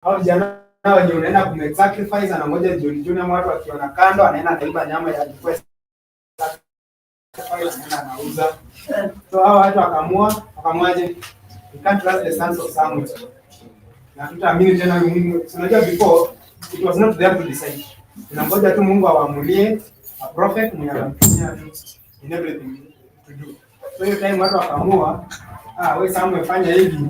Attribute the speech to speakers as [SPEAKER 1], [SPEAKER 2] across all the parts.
[SPEAKER 1] Hao vijana wenye unaenda kumake sacrifice, anangoja jioni watu wakiona kando, anaenda anaiba nyama ya request anaenda anauza. So hao watu wakamwaje, you can't trust the sons of Samuel. Na tutaamini tena Mungu. Unajua before it was not there to decide. Tunangoja tu Mungu awaamulie a prophet mwenye anamtumia in everything to do. So hiyo time watu wakaamua, wewe Samuel fanya hivi.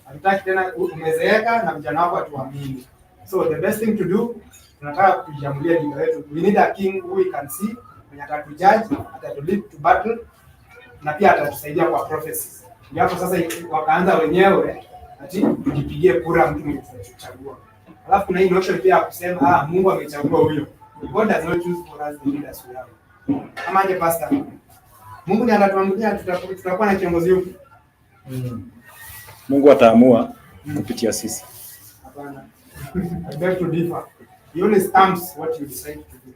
[SPEAKER 1] Hatutaki tena umezeeka na vijana wako atuamini. So the best thing to do, tunataka kujiamulia leader wetu. We need a king who we can see, mwenye atatujudge, atatulead to battle, na pia atatusaidia kwa prophecies. Ndio hapo sasa wakaanza wenyewe ati tujipigie kura mtu mwenye tutachagua. Alafu kuna hii notion pia ya kusema Mungu amechagua huyo. God does not choose for us the leaders we have. Kama aje pastor. Mungu ndiye anatuamulia tutakuwa na kiongozi yupi?
[SPEAKER 2] Mungu ataamua kupitia sisi.
[SPEAKER 1] Hapana. I beg to differ. He only stamps what you decide to do.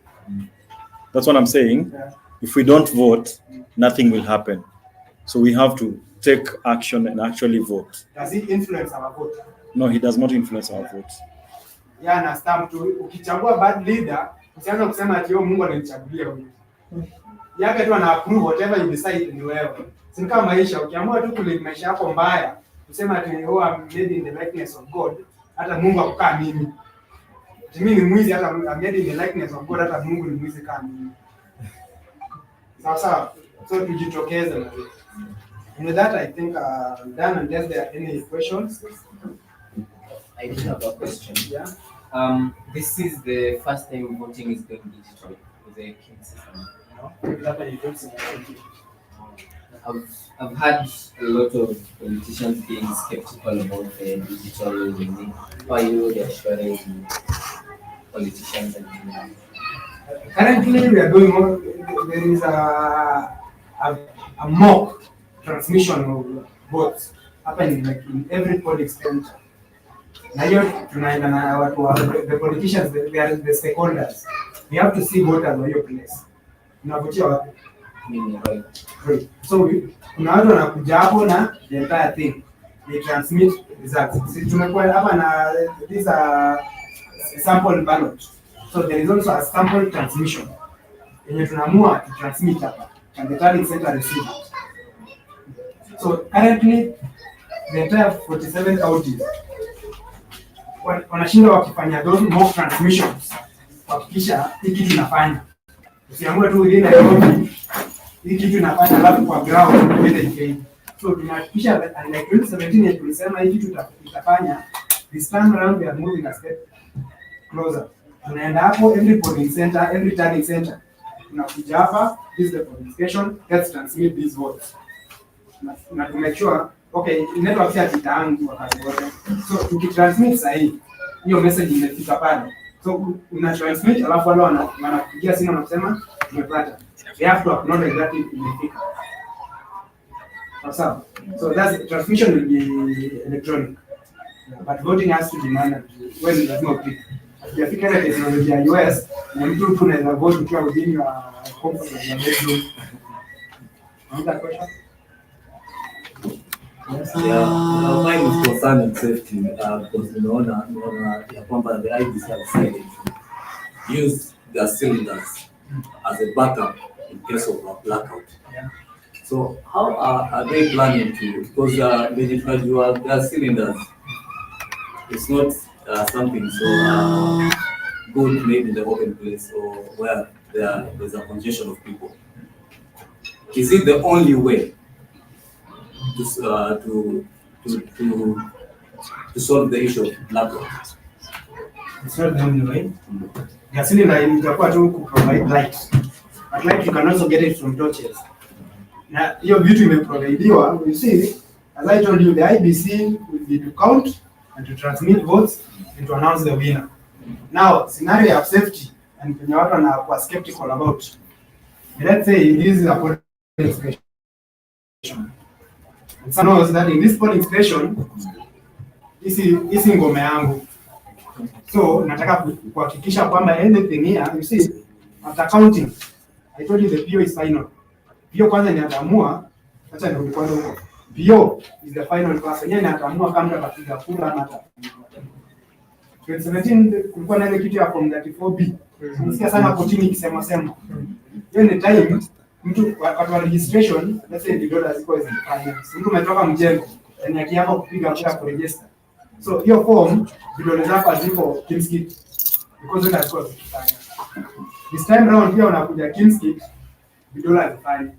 [SPEAKER 2] That's what I'm saying. Yeah. If we don't vote, nothing will happen. So we have to take action and actually vote.
[SPEAKER 1] Does he influence our vote?
[SPEAKER 2] No, he does not influence our vote.
[SPEAKER 1] Yeah, na stamp tu. Ukichagua bad leader, usianze kusema ati Mungu ananichagulia huyu. Yake tu ana approve whatever you decide ni wewe. Si kama maisha, ukiamua tu kulive maisha yako mbaya, usema ati I'm made in the likeness of God, hata Mungu akukaa mimi. Mimi ni mwizi, hata I'm made in the likeness of God, hata Mungu ni mwizi kama mimi. Sawa. So tujitokeze na hiyo. And with that, I think I'm done unless there are any questions.
[SPEAKER 3] I do have a question.
[SPEAKER 1] Yeah.
[SPEAKER 3] This is the first time voting is going digital with the king system. I've had a lot of politicians being skeptical about the digital thing. How are you reassuring politicians and
[SPEAKER 1] currently we are doing there is a mock transmission of votes happening like in every polling center. Na hiyo tunaenda na watu wa the politicians, they are the stakeholders. We have to see voters wa hiyo place. Unavutia wapi? Right. So kuna watu wanakuja hapo na the entire thing. They transmit results. Sisi tumekuwa hapa na these are sample ballot. So there is also a sample transmission. Yenye tunaamua to transmit hapa and the tallying center receive it. So currently the entire 47 counties wanashinda wakifanya those mock transmissions kuhakikisha hii kitu inafanya. Usiamue tu ile Nairobi hii kitu inafanya alafu kwa ground uende ifanye. So tunahakikisha like 2017 tulisema hii kitu itafanya, this time around we are moving a step closer. Tunaenda hapo every polling center, every tallying center. Tunakuja hapa, this is the polling station, let's transmit these votes. Na to make sure okay, network ya itaangu wakati wote. So tukitransmit sahihi, hiyo message imefika pale. So una transmit alafu wale wanakupigia simu na kusema umepata. They have to acknowledge that it imefika. Sawa. So that transmission will be electronic. But voting has to be manual when it does not pick. Ukifika ile teknolojia ya US na mtu tunaweza vote ukiwa within your comfort of your bedroom. Another question?
[SPEAKER 4] Yeah, mine is concerning safety because tunaona ya kwamba the IBC have decided to use their cylinders as a backup in case of a blackout.
[SPEAKER 1] Yeah.
[SPEAKER 4] So how are they planning to, because their cylinders, it's not something so good made in the open place or where there's a congestion of people. Is it the only way to solve the issue of blackout?
[SPEAKER 1] It's not the only way. The cylinder itakuwa tu ku provide light. But light you can also get it from torches. Na hiyo vitu imeprovidiwa, you see, as I told you, the IBC will be to count and to transmit votes and to announce the winner. Now, scenario of safety and when watu wanakuwa skeptical about. Let's say this is a polling station. And someone knows that in this polling station, isi ngome yangu. So, nataka kuhakikisha kwamba anything here, you see, after counting, I told you the PO is final. PO kwanza ni ataamua, acha nirudi kwanza huko. PO is the final person. Yeye ni ataamua kama atapiga kura ama atapiga. 2017 kulikuwa na ile kitu ya form 34B. Nisikia sana kotini ikisema sema. Hiyo ni time mtu wakati wa registration, let's say $10 ziko zifanya. Mtu umetoka mjengo, yani haki yako kupiga kura kuregister. So hiyo form $10 zako ziko Kimskit because wewe unachukua kufanya. This time round pia unakuja Kimskit $10 zifanye.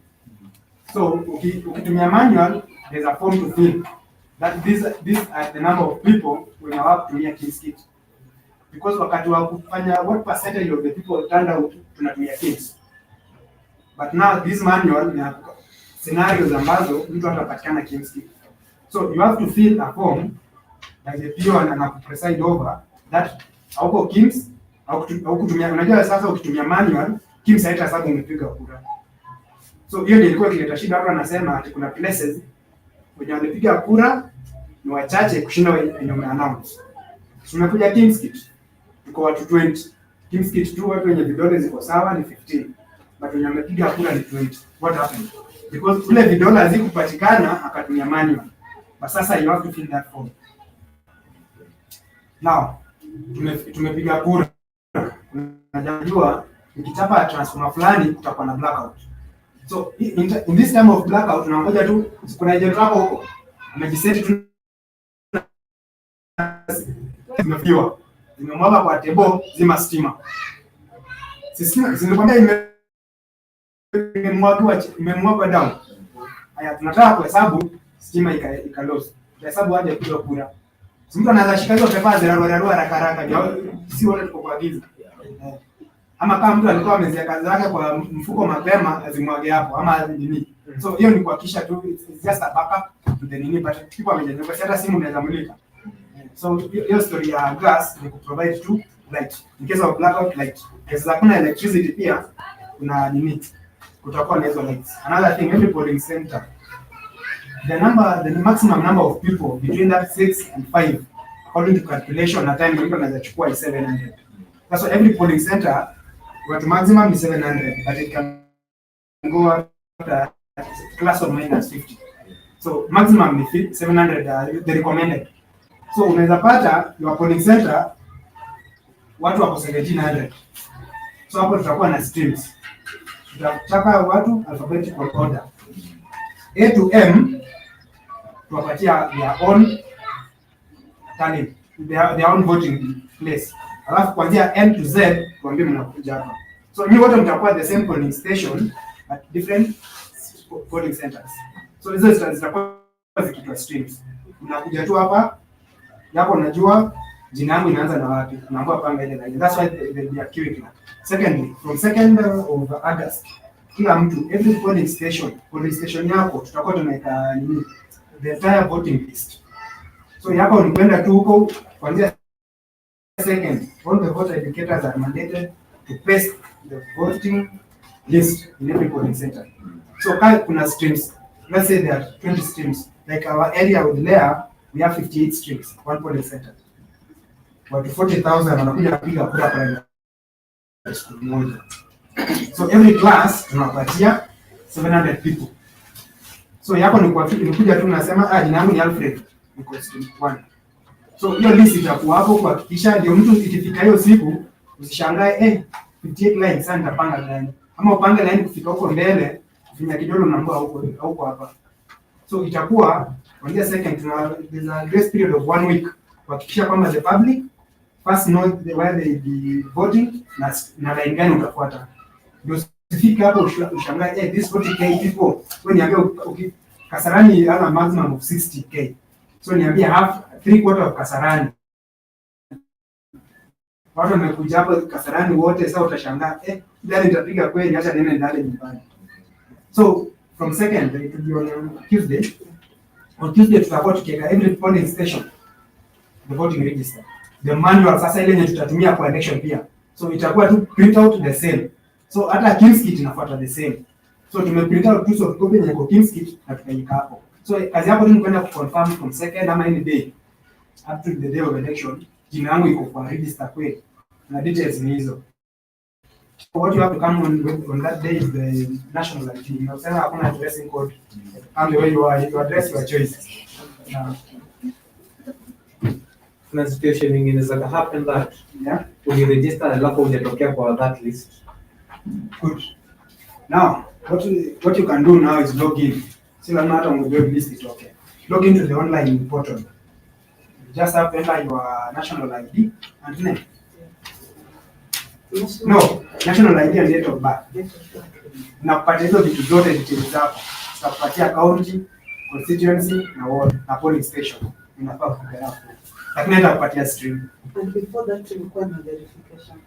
[SPEAKER 1] So ukitumia manual, there's a form to fill. That these are the number of people when you have to near Kimskit. Because wakati wa kufanya what percentage of the people turned out tunatumia Kims. But now this manual ni scenarios ambazo mtu atapatikana Kimskit. So you have to fill a form that the PO ana preside over that hauko Kims au kutumia. Unajua sasa ukitumia manual Kims haitahesabu umepiga kura. So hiyo ndio ilikuwa kileta shida. Watu wanasema ati kuna places wenye walipiga kura ni wachache kushinda wenye wameannounce. Tumekuja Kimskit, tuko watu 20. Kimskit tu watu wenye vidole ziko sawa ni 15. But wenye wamepiga kura ni 20. What happened? Because ule vidole hazikupatikana akatumia manual. But sasa you have to fill that form. Now, tumepiga kura. Unajua nikichapa transformer fulani kutakuwa na blackout. So in this time of blackout tunangoja tu kuna agent wako huko amejiseti tu zimefiwa zimemwaga kwa table zima stima. Sisi zinakwambia imemwagwa down. Haya tunataka kuhesabu stima ika lose. Tuhesabu aje kupiga kura. Mtu anaweza shika hizo pepa zirarua haraka ndio si wote tuko kwa giza. Ama kama mtu alikuwa amezia kazi yake kwa mfuko mapema azimwage hapo ama nini. So hiyo ni kuhakikisha tu it's just a backup to the nini, but people wamejenga kwa hata simu inaweza mulika. So hiyo story ya gas ni ku provide tu light in case of blackout light. Case hakuna electricity pia kuna nini kutakuwa na hizo lights. Another thing, every polling center the maximum number of people between that 6 and 5 according to calculation at time mtu anaweza chukua is 700. So every polling center what maximum is 700 but it can go up plus or minus 50. So maximum ni 700 the recommended. So unaweza pata your polling center watu wako 1700. So hapo tutakuwa na streams. Tutachapa watu alphabetical order. A to M tuwapatia their own tallying, their own voting place. Alafu kuanzia N to Z tuambie mnakuja hapa. So ni wote mtakuwa the same polling station at different polling centers. So hizo zitakuwa zikitwa streams. Unakuja tu hapa yako unajua jina yangu inaanza na wapi. Unaambiwa panga ile line. That's why they are queuing. Secondly, from 2nd of August kila mtu every polling station yako tutakuwa tunaweka nini the entire voting list. So yako ni kwenda tu huko kuanzia second, all the voter educators are mandated to paste the voting list in every polling center. So kuna streams, let's say there are 20 streams. Like our area with Lea, we have 58 streams, one polling center. Watu 40,000 wanakuja kupiga kura kwa siku moja. So every class tunapatia 700 people. So yako ni kuja tu nasema jina langu ni Alfred, niko stream 1. So hiyo list itakuwa hapo kuhakikisha ndio mtu ikifika hiyo siku usishangae 58 lines sana nitapanga line. Ama upange line kufika huko mbele kufinya kidole unaambiwa huko hapa. So itakuwa kuanzia second there's a grace period of 1 week kuhakikisha kwamba the public first know where they be voting na line gani utafuata. Ndio usifike hapo ushangae this 40k people when niambia Kasarani ana maximum of 60k. So niambia half 3/4 of Kasarani. Watu wamekuja hapo Kasarani wote sasa utashangaa ndani nitapiga kweli acha niende ndani nyumbani. So from second it will be on Tuesday. On Tuesday tutakuwa tukiweka every polling station the voting register. The manual sasa ile yenye tutatumia kwa election pia. So itakuwa tu print out the same. So hata Kimskit inafuata the same. So tumeprint out two of copy yenye kwa Kimskit na tukaika hapo. So kazi yako ni kwenda kuconfirm from second ama any day up to the day of election jina yangu iko kwa register kweli na details ni hizo. So what you have to come on that day is the national ID. Unasema hakuna addressing code. And the way you are, you address your choice.
[SPEAKER 5] kuna situation nyingine za happen that
[SPEAKER 1] Yeah.
[SPEAKER 5] uliregister alafu hujatokea kwa that list.
[SPEAKER 1] Good. Now, what you can do now is log in. So no matter on the web list is okay. Log into the online portal. You just have to enter your national ID and name. No, national ID and date of birth. Unakupatia hizo vitu zote details zako. Utakupatia county, constituency na ward na polling station. Unafaa kupeana. Lakini hata kupatia stream.
[SPEAKER 6] And before that tulikuwa na verification.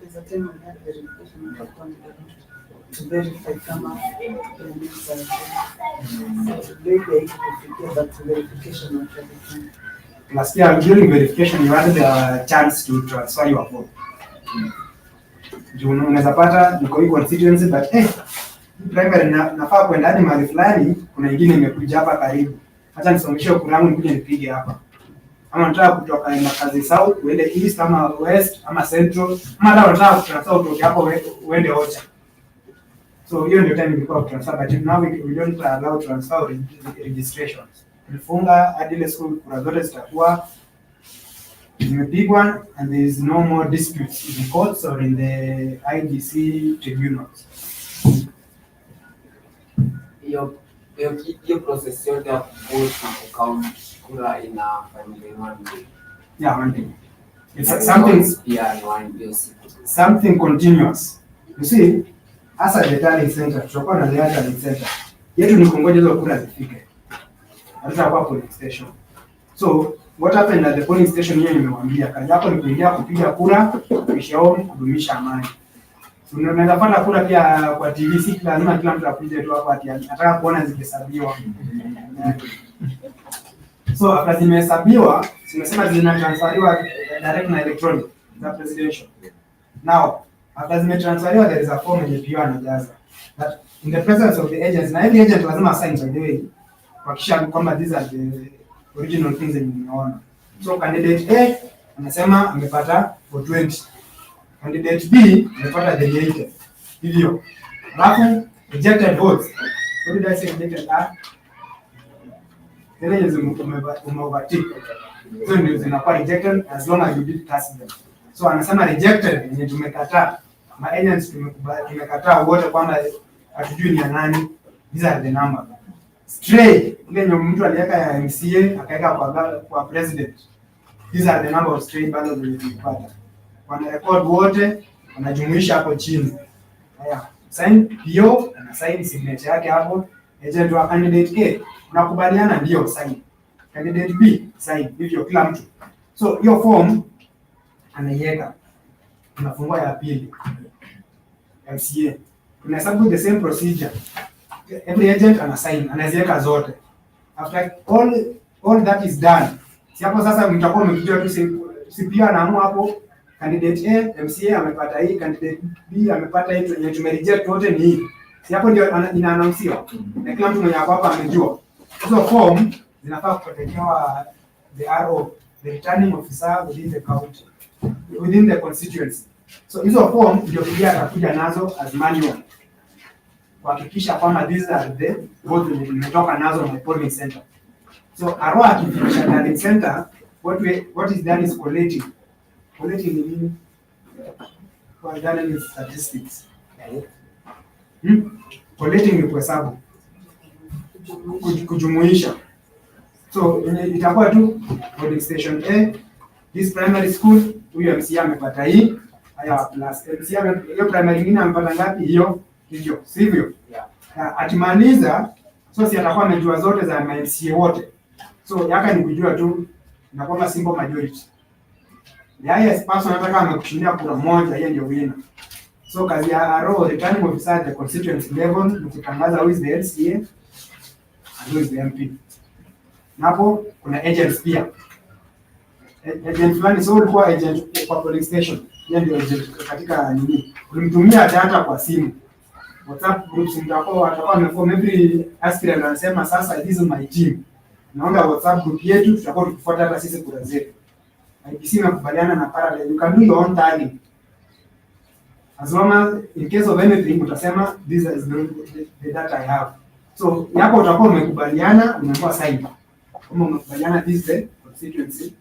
[SPEAKER 6] There's a time we had verification to verify kama that verification of everything.
[SPEAKER 1] Last year during verification you had the chance to transfer your vote. Juu unaweza pata niko hii constituency but primary nafaa kwenda hadi mahali fulani, kuna nyingine imekuja hapa karibu. Acha nisomeshe kura yangu nikuje nipige hapa. Ama nataka kutoka ina kazi south uende east ama west ama central, ama hata unataka kutransfer utoke hapo uende Ocha. So hiyo ndio time ilikuwa transfer, but now we don't allow transfer or registrations. Tulifunga hadi ile school kura zote zitakuwa zimepigwa and there is no more disputes in the courts or in the IDC tribunals.
[SPEAKER 3] Hiyo process yote ya kuvote na count kura inafanyika in one day.
[SPEAKER 1] Yeah, one day. It's something continuous. You see, as a tallying center, tutakuwa na tallying center. Yetu ni kungoja hizo kura zifike. Hata kwa polling station. So, what happened at the polling station hiyo nimewambia, kazi yako ni kuingia kupiga kura, kuishauri kudumisha amani. So, unaweza pata kura pia kwa TV, si lazima kila mtu apige tu hapo ati anataka kuona zikihesabiwa. So, after zimehesabiwa, tumesema zinatransferiwa direct na electronic za presidential. Now, after zimetransferiwa there is a form yenye pia anajaza. That in the presence of the agents, na every agent lazima sign by the way, wakisha kwamba these are the original things that nimeona. So candidate A anasema amepata 420. Candidate B amepata 80. Hivyo. Alafu rejected votes. What did I say rejected are? Zile umeovertake. So ndio zinakuwa rejected as long as you did cast them. So anasema rejected yenye tumekataa. Ma agents tumekataa wote kwamba hatujui ni nani. These are the numbers. Stray ile ndio mtu aliweka ya MCA akaweka kwa president. These are the number of stray ballots tulipata. Wana record wote, wanajumuisha hapo chini. Haya, sign PO na sign signature yake hapo. Agent wa candidate A unakubaliana ndio sign. Candidate B sign. Hivyo kila mtu. So hiyo form anaiweka. Tunafungua ya pili. MCA. Tunahesabu the same procedure. Every agent anasign, anaziweka zote. After all that is done, si hapo sasa mtakuwa mmekijua tu si pia anaamua hapo candidate A, MCA amepata hii, candidate B amepata hii, yenye tumereject wote ni hii. Si hapo ndio inaannouncewa. Na kila mtu mwenye hapa amejua. Hizo form zinafaa kupotekewa the RO, the returning officer within the county, within the constituency. So hizo form ndio pia atakuja nazo as manual. Kuhakikisha kwamba these are the votes zimetoka nazo na polling center. So RO akifikisha tallying center, what is done is collating. Collating ni nini? Kwa done is statistics. Collating ni kuhesabu. Kujumuisha. So itakuwa tu polling station A, this primary school, huyo MCA amepata hii, haya plus MCA hiyo primary nyingine amepata ngapi hiyo? Hivyo, sivyo? Yeah. Atimaliza, so si atakuwa amejua zote za MCA wote. So yaka ni kujua tu inakuwa simple majority. The highest person anataka amekushindia kura moja, yeye ndio winner. So kazi ya RO, returning officer at the constituency level, mkitangaza who is the MCA and who is the MP. Napo kuna agents pia. Agent fulani, so ulikuwa agent kwa polling station. Yeye ndio agent katika nini? Ulimtumia data kwa simu. WhatsApp groups mtakuwa wameform every aspirant anasema sasa this is my team. Naomba WhatsApp group yetu tutakuwa tukifuata hata sisi kura zetu. IBC inakubaliana na parallel. You can do your own tallying. As long as in case of anything utasema this is the data I have. So yako utakuwa umekubaliana, unaambiwa sign. Kama umekubaliana this is the constituency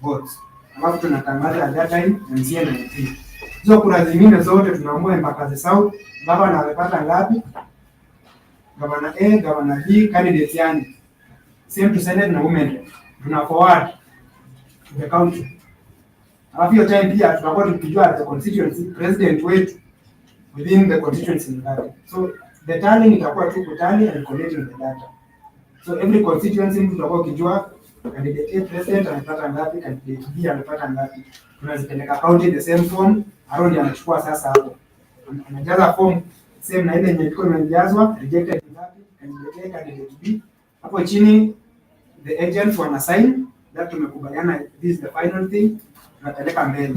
[SPEAKER 1] votes. Alafu tunatangaza at that time MCA na MP. Hizo kura zingine zote tunaamua mpaka South, gavana amepata ngapi? Gavana A, gavana B, candidates yani. Same to Senate na women. Tuna forward to the county. Alafu hiyo time pia tutakuwa tukijua the constituency president wetu within the constituency ngapi. So the tallying itakuwa tu kutali and collecting the data. So every constituency tutakuwa ukijua candidate A president amepata ngapi, candidate B amepata ngapi. Tunazipeleka county the same form, Aaron anachukua sasa hapo. Anajaza form same na ile yenye ilikuwa imejazwa, rejected ngapi, candidate A, candidate B. Hapo chini the agents wana sign that tumekubaliana this is the final thing, tunapeleka mbele.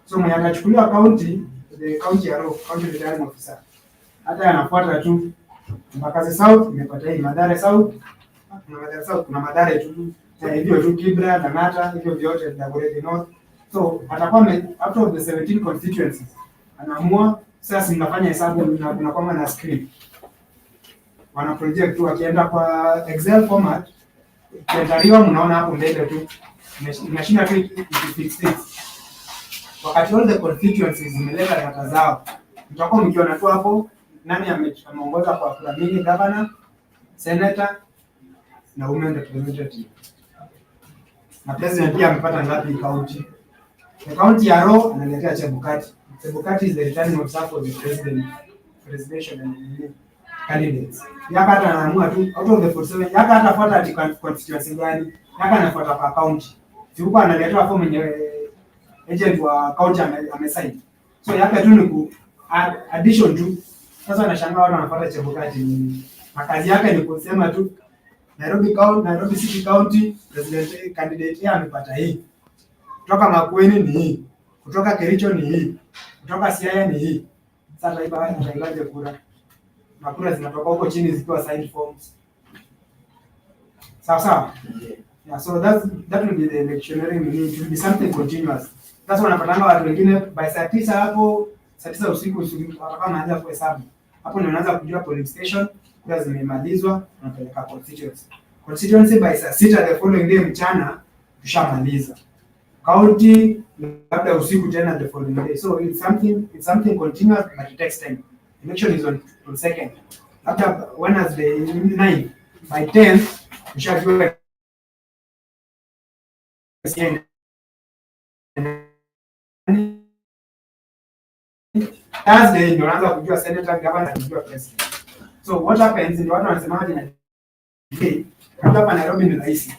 [SPEAKER 1] So mwenye anachukuliwa county, the county ya row, county returning officer. Hata anafuata tu Mbakazi South imepata hii, Mathare South, kuna Mathare South, kuna Mathare tu, na hivyo tu Kibra, Lang'ata, hivyo vyote Dagoretti North. So atakuwa out of the 17 constituencies anaamua sasa mnafanya hesabu na kuna kama na script. Wana project tu akienda kwa Excel format, kiandaliwa mnaona hapo mbele tu. Inashinda tu ikifix. Wakati all the constituencies zimeleta data zao, mtakuwa mkiona tu hapo nani ameongoza kwa kura mingi, governor, senator na women representative. Na president pia amepata ngapi county. The county ya Row analetea Chebukati. Chebukati is the returning officer for the presidential and candidates. Yaka hata anaamua tu out of the 47, yaka hata fuata ati constituency gani, yaka anafuata kwa county. Siuko analetea form yenye agent wa county amesign. So yaka tu ni ku addition tu. Sasa anashangaa watu wanafuata Chebukati nini. Makazi yake ni kusema tu Nairobi City County president candidate A amepata hii. Kutoka Makueni ni hii. Kutoka Kericho ni hii. Kutoka Siaya ni hii. Sasa itaibaje kura? Na kura zinatoka huko chini zikiwa signed forms. Sawa. Yeah, so that will be the electionary meaning. It will be something continuous. That's wanapatanga watu wengine by saa 9 hapo, saa 9 usiku watakuwa wanaanza kuhesabu. Hapo ndio unaanza kujua polling station kura zimemalizwa, unapeleka constituency. Constituency by saa 6 the following day mchana tushamaliza. County labda usiku tena the following day. So it's something continuous but it takes time. Election is on 2nd. After Wednesday 9 by 10 tushajua Thursday ndio unaanza kujua senator, governor, kujua president. So what happens ndio watu wanasemaje na hapa Nairobi ni rahisi.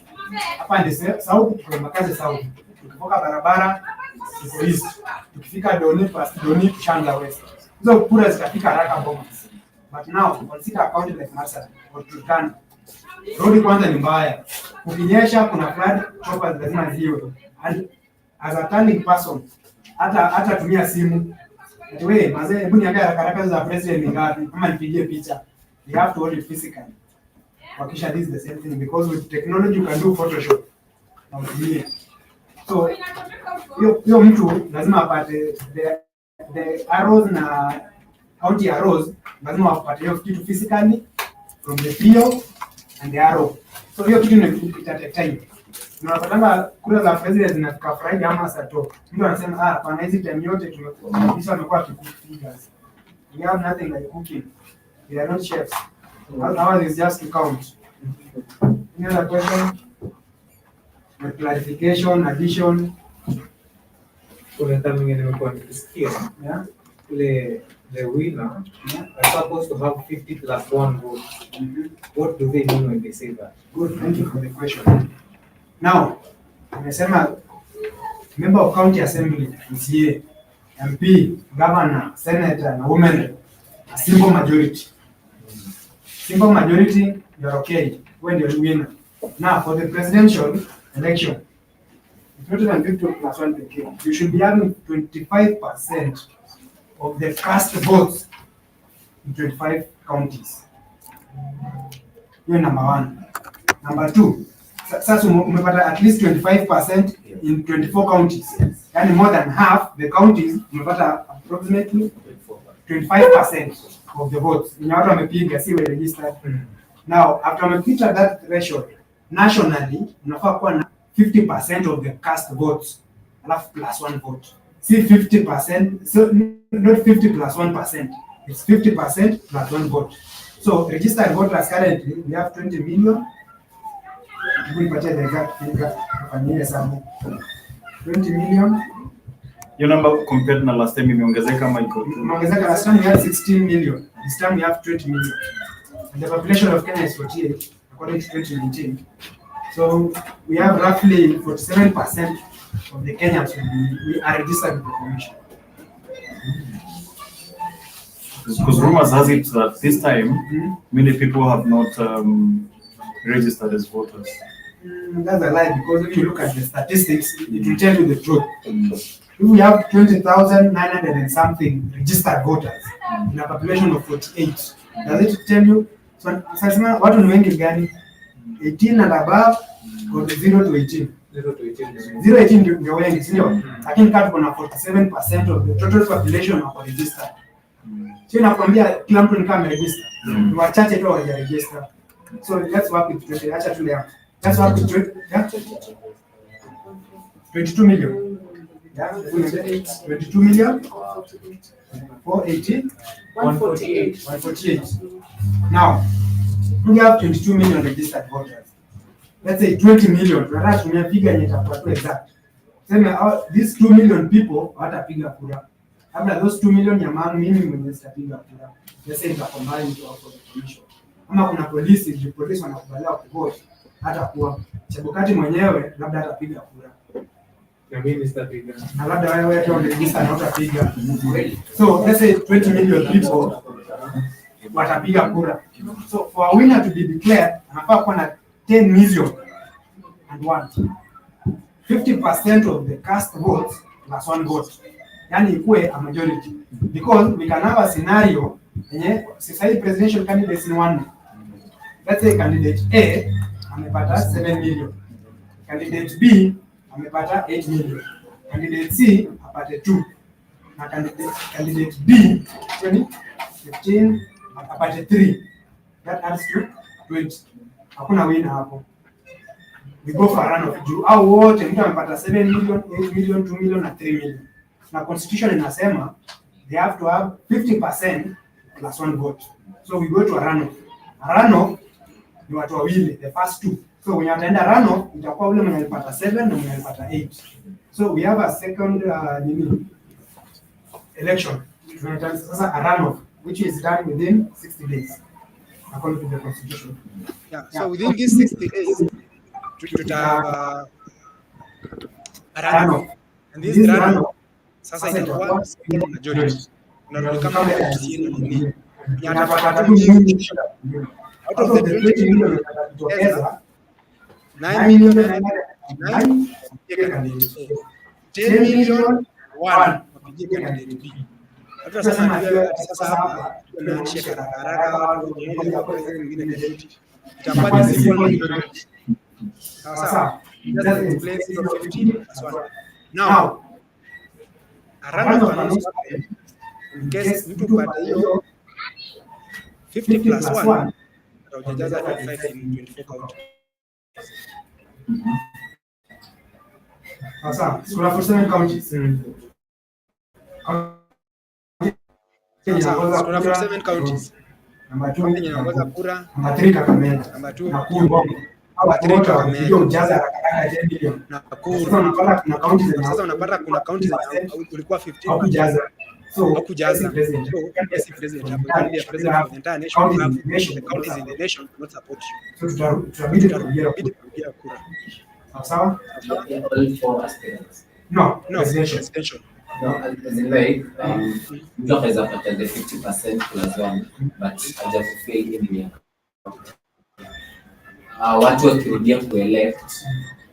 [SPEAKER 1] Hapa ni South, kwa makazi South. Tukitoka barabara iko east. Tukifika Doni past Doni Shangla West. Hizo kura zitafika haraka Bomas. But now consider a county like Marsabit or Turkana. Road kwanza ni mbaya. Ukinyesha kuna flood, choppers lazima ziwe. And as a turning person hata tumia simu. Wewe mazee, hebu niangalie haraka za president ni ngapi kama nipigie picha. You have to hold it physically. Wakisha this is the same thing because with technology you can do Photoshop. So hiyo mtu lazima apate the arrows na county arrows, lazima apate hiyo kitu physically from the PO and the arrow. So hiyo kitu inapita time. Tunapatanga kura za president zinafika Friday ama Saturday. Mtu anasema kwa hizi time yote tumekuwa figures. We have nothing like cooking. We are not chefs. Ours is just to count. Any other question? Clarification, addition.
[SPEAKER 5] Kuna time nyingine nimekuwa nikisikia.
[SPEAKER 1] Yeah.
[SPEAKER 5] The winner are supposed to have 50 plus 1 vote. What do they mean when they say that?
[SPEAKER 1] Good, thank you for the question. Now, nimesema member of county assembly, MCA, MP, governor, senator na women, a simple majority. Simple majority, you're okay when you're winner. Now, for the presidential election, it's not even 50 plus 1 PK. You should be having 25% of the cast votes in 25 counties. You're number one. Number two, sasa umepata at least 25% in 24 counties. Yani more than half the counties umepata approximately 25% of the votes. Ni watu wamepiga, si registered. Now, after umepita that threshold, nationally unafaa kuwa na 50% of the cast votes, alafu plus 1 vote. See 50%, so not 50 plus 1%, it's 50% plus 1 vote. So registered voters currently, we have 20 million. We nipatie the exact figure, tufanyie hesabu. 20 million.
[SPEAKER 2] Your number compared na last time imeongezeka ama iko?
[SPEAKER 1] Imeongezeka, last time we had 16 million. This time we have 20 million. And the population of Kenya is 48, according to 2019. So we have roughly 47% of the Kenyans we are registered with the commission.
[SPEAKER 2] Because rumors has it that this time many people have not registered as voters.
[SPEAKER 1] That's a lie, because if you look at the statistics, it will tell you the truth. If we have 20,900 and something registered voters in a population of 48, does it tell you? So, sasa watu ni wengi gani? 18 and above or 0 to 18?
[SPEAKER 5] 0 to 18.
[SPEAKER 1] 0 to 18 ndio wengi, sio? Lakini kama kuna 47% of the total population wako registered. Sio nakwambia kila mtu ni kama register. Ni wachache tu hawajaregister. So let's work with 20. Acha tule hapo. Let's work with 20. Yeah? 22 million. Yeah, 22 million. 480.
[SPEAKER 6] 148.
[SPEAKER 1] 148. Now, we have 22 million registered voters. Let's say 20 million. Tunataka tumia piga yenye itakuwa tu exact. Sema these 2 million people watapiga kura. Labda those 2 million ya maana mimi mwenyewe sitapiga kura. Let's say nitacombine to offer the commission. Kama kuna polisi wanakubaliwa kuvote, hata kuwa Chebukati mwenyewe labda atapiga kura.
[SPEAKER 5] Na mimi sitapiga.
[SPEAKER 1] Na labda wewe tu unregister na utapiga. So let's say 20 million people watapiga kura. So for a winner to be declared, anafaa kuwa na 10 million and 1. 50% of the cast votes plus 1 vote. Yani ikuwe a majority. Because we can have a scenario yenye sasa presidential candidates ni 1. Let's say candidate A amepata 7 million. Candidate B amepata 8 million. Candidate C apate 2. Na candidate B 15 apate 3. That adds to 20. Hakuna winner hapo. We go for a run of juu. Au wote mtu amepata 7 million, 8 million, 2 million na 3 million. Na constitution inasema they have to have 50% plus 1 vote. So we go to a runoff. A runoff ni watu wawili, the first two. So when you attend a runoff, itakuwa ule mwenye alipata 7 na mwenye alipata 8. So we have a second election. Tunaita sasa a runoff, which is done within 60 days, according to the constitution.
[SPEAKER 7] Yeah. So within these 60 days, to have a runoff. And this runoff, sasa itakuwa majority. Unarudi kama FCA na nini. Out of the 20 million together, 9 million and 9 candidate. 10 million 1 wapigie candidate B. Hata sasa hapa tunaachia haraka kwa wengine candidate. Itakuwa ni simple majority. Sasa that's in place of 15 plus 1. Now, a random in case mtu pata hiyo 50 plus 1 utajaza 25 in 24 county.
[SPEAKER 1] Sasa kuna 47 counties.
[SPEAKER 7] Sasa kuna 47 counties.
[SPEAKER 1] Number 2
[SPEAKER 7] inaongoza kura.
[SPEAKER 1] Number 3 Kakamega.
[SPEAKER 7] Number 2
[SPEAKER 1] Nakuru.
[SPEAKER 7] Number 3 Kakamega.
[SPEAKER 1] Ujaza haraka 10 million.
[SPEAKER 7] Nakuru.
[SPEAKER 1] Sasa unapata kuna counties zenye
[SPEAKER 7] Sasa unapata kuna counties zenye ulikuwa 15
[SPEAKER 1] hakujaza. So
[SPEAKER 7] hakujaza. So as president hapo ndio president of the entire nation, the counties in the nation not support you.
[SPEAKER 1] So tutabidi kurudia
[SPEAKER 7] kura.
[SPEAKER 1] Sawa?
[SPEAKER 3] All 4 aspirants.
[SPEAKER 1] No,
[SPEAKER 7] presidential.
[SPEAKER 3] No, as in like, mtu anaweza pata the 50% plus 1, but hajafail in the watu wakirudia kuelect,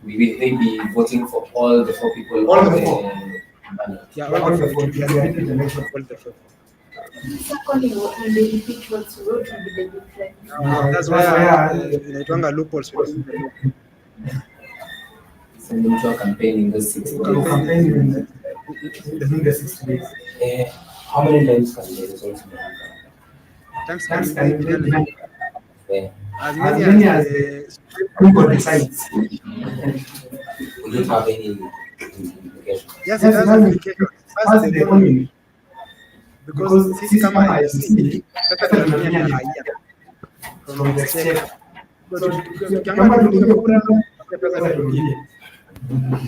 [SPEAKER 3] we will they be voting for all the 4 people?
[SPEAKER 1] All the 4.
[SPEAKER 7] Yeah, all the 4.
[SPEAKER 6] Secondly, when they repeat what's wrote will be the difference.
[SPEAKER 7] That's why inaitwanga loopholes.
[SPEAKER 3] So mtu wa campaigning those 6 days.
[SPEAKER 1] Campaigning in the 60 days.
[SPEAKER 3] How many times can the results be done?
[SPEAKER 7] Thanks
[SPEAKER 1] Can be done.
[SPEAKER 7] as
[SPEAKER 1] As many as people decides.
[SPEAKER 8] Will it have any implications?
[SPEAKER 7] Yes, it has implications. First, the economy, because sisi kama IBC pesa tunatumia ni ya raia from the exchequer. So tukiamua tupige kura, pesa turudie.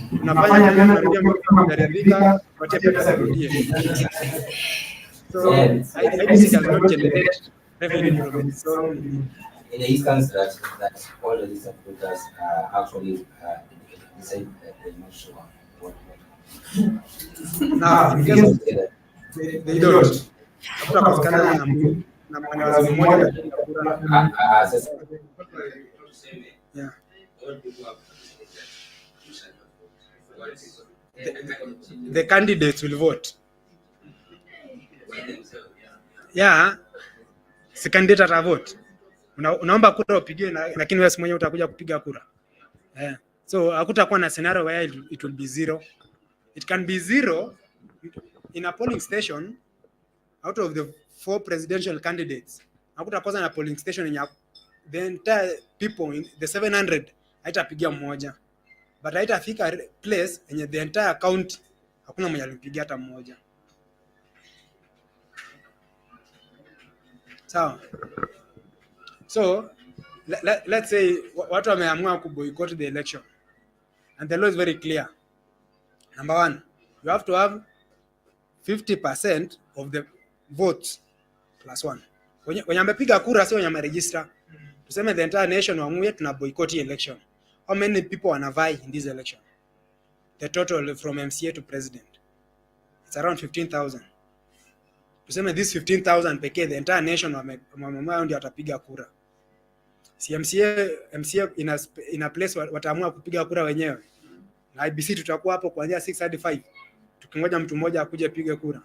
[SPEAKER 7] Tunafanya tena tunarudia mkutano tunaridhika, tupatie pesa turudie. So IBC does not generate revenue from its own.
[SPEAKER 8] In the instance that all the distributors actually decide that they're not sure what.
[SPEAKER 7] Now, in case they don't, hakutapatikana na mwenye mmoja atapiga kura. Yeah. The candidates will vote. Yeah, si candidate ata vote. Unaomba kura upige, lakini wewe mwenyewe utakuja kupiga kura. Yeah. So hakutakuwa na scenario where it will be zero. It can be zero in a polling station. Out of the 4 presidential candidates, hakutakosa na polling station yenye the entire people in the 700 haitapigia mmoja, but haitafika place yenye the entire county hakuna mwenye alimpigia hata mmoja. Sawa. So let's say watu wameamua kuboycott the election and the law is very clear. Number 1, you have to have 50% of the votes plus 1. Wenye amepiga kura sio wenye ameregister. Tuseme the entire nation waamue tuna boycott election. How many people wanavai in this election? The total from MCA to president, it's around 15,000. Tuseme this 15,000 pekee the entire nation wameamua ndio atapiga kura. Si MCA ina place wataamua kupiga kura wenyewe. Na IBC tutakuwa hapo kuanzia 6 hadi 5 tukingoja mtu mmoja akuje piga kura.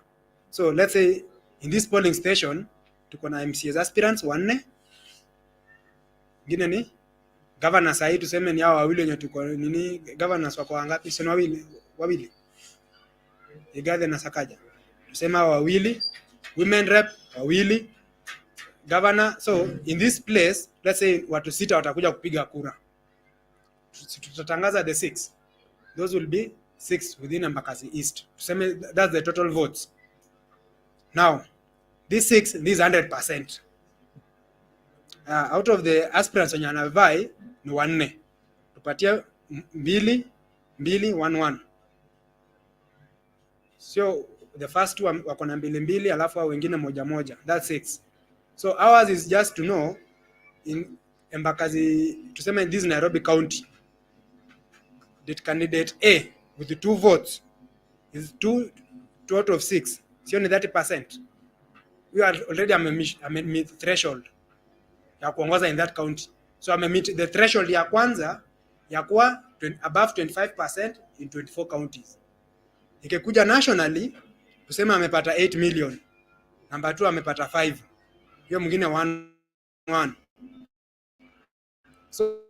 [SPEAKER 7] So let's say in this polling station tuko na MCAs aspirants 4, ngine ni governors. Hii tuseme ni hao wawili wenye tuko nini, governors wako wangapi? Sio wawili. Igathe na Sakaja. Tuseme hao wawili, women rep wawili, governor. So in this place let's say watu 6 watakuja kupiga kura. Tutatangaza the 6. Those will be 6 within Embakasi East. Tuseme that's the total votes. Now, these 6, these 100%. Out of the aspirants wenye anavai ni 4. Tupatie 2, 1. So the first 2 wako na 2, alafu wengine 1. That's 6. So ours is just to know in Embakasi, tuseme in this Nairobi County, that candidate A with the 2 votes is 2 out of 6. Sio ni 30%. We are already meet threshold ya kuongoza in that county. So meet the threshold ya kwanza ya kuwa above 25% in 24 counties. Ikikuja nationally tuseme amepata 8 million. Number 2 amepata 5. Hiyo mwingine 1. So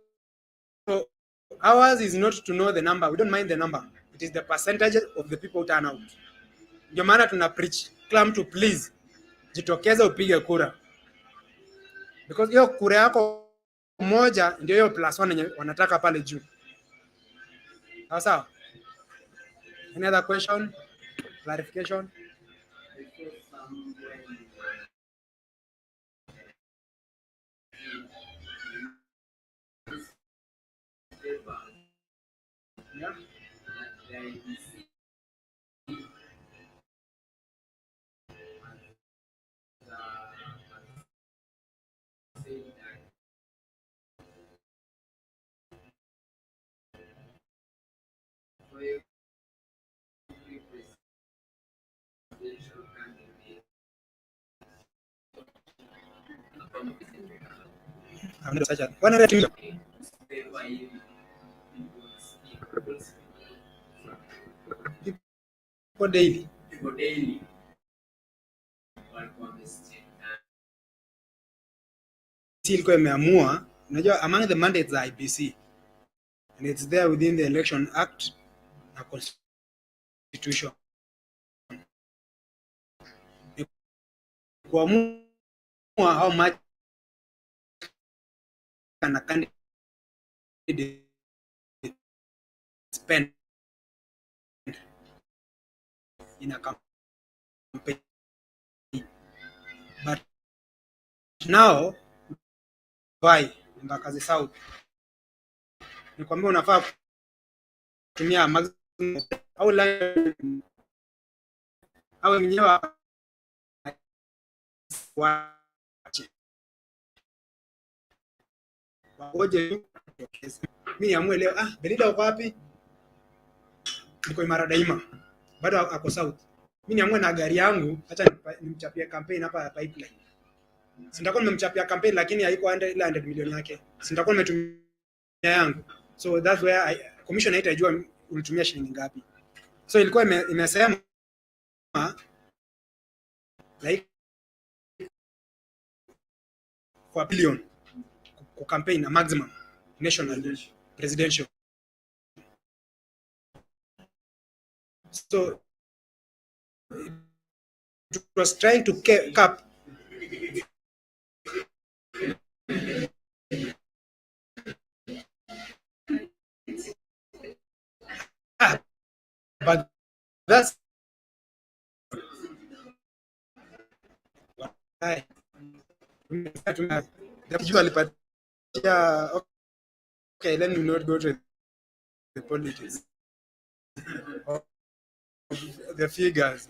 [SPEAKER 7] ours is not to know the number. We don't mind the number. It is the percentage of the people turn out. Ndio maana tuna preach kila mtu please jitokeza upige kura, because hiyo kura yako moja ndio hiyo plus 1 yenye wanataka pale juu. Sawa? Any other question? Clarification? Yeah. I'm not such a one other thing. People daily. Ilikuwa imeamua, unajua among the mandates za IBC and it's there within the Election Act na Constitution. Kuamua how much can a candidate
[SPEAKER 1] spend in a campaign. But now why Mbakazi South ni kwamba unafaa kutumia maximum au awe mwenyewe wagoje. Mimi niamue leo, Belida uko wapi? Niko Imara Daima, bado ako South. Mimi niamue na gari yangu, acha nimchapie campaign hapa ya pipeline. Sitakuwa nimemchapia campaign lakini haiko ile 100 milioni yake. Sitakuwa nimetumia yangu. So that's where commission haitajua ulitumia shilingi ngapi. So ilikuwa imesema like for billion ku campaign na maximum national presidential. So it was trying to cap but that's why okay, let me not go to the politics of the figures.